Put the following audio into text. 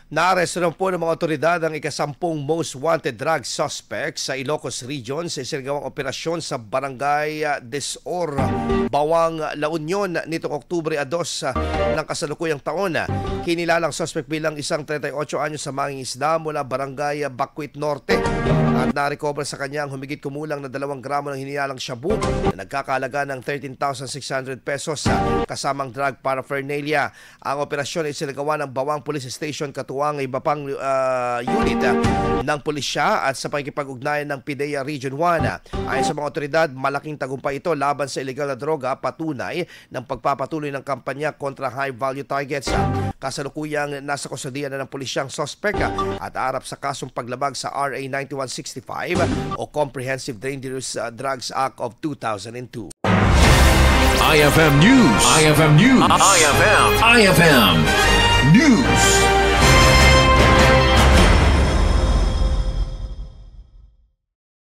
Naaresto na po ng mga otoridad ang ika-10 most wanted drug suspects sa Ilocos Region sa isinagawang operasyon sa Barangay Desor, Bawang, La Union nitong Oktubre 2 ng kasalukuyang taon. Kinilalang suspect bilang isang 38 anyos sa mangingisda mula Barangay Bakwit Norte at narecover sa kanya ang humigit kumulang na 2 gramo ng hinilalang shabu na nagkakahalaga ng 13,600 pesos kasamang drug paraphernalia. Ang operasyon ay isinagawa ng Bawang Police Station katuwang iba pang unit ng pulisya at sa pakikipag-ugnayan ng PIDEA Region 1. Ayon sa mga otoridad, malaking tagumpay ito laban sa illegal na droga, patunay ng pagpapatuloy ng kampanya kontra high-value targets. Kasalukuyang nasa kustodiya na ng pulisyang suspect at arap sa kasong paglabag sa RA 9165 o Comprehensive Dangerous Drugs Act of 2002. IFM News. IFM News. IFM News.